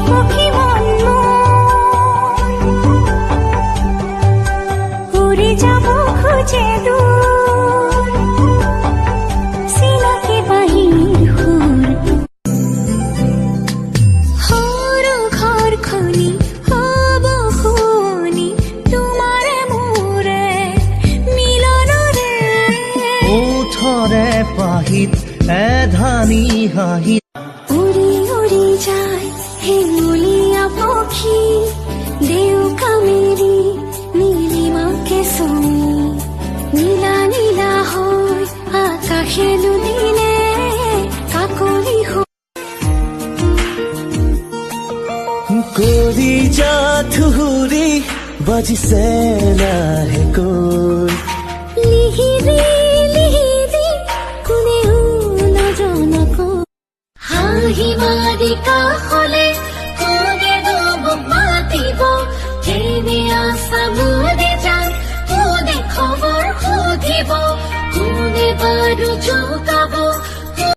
পক্ষী মন উড়ে যাব খুঁজে দূৰ সিনাকে বাহিৰ হুৰ হৰ ঘৰ খনি হব খুনি তোমাৰ মোৰে মিলনৰে ওঠৰে পাহিত এধানি হাঁহি উড়ি উড়ি যায় হেঙুলীয়া পক্ষী দেউকা মেৰি নীলিমাকে চুই নীলা নীলা হৈ আকাশে দুদিনে কাকলি কৰি যা থুৰি বাজিছে লাহেকৈ লিহিবি লিহিবি কোনেও নজনাকৈ হাঁহি মাৰি কাষলে কোনে মোক মাতিব কেনে আছা মোৰে জান কোনে খবৰ সুধিব কোনে বাৰু জোকাব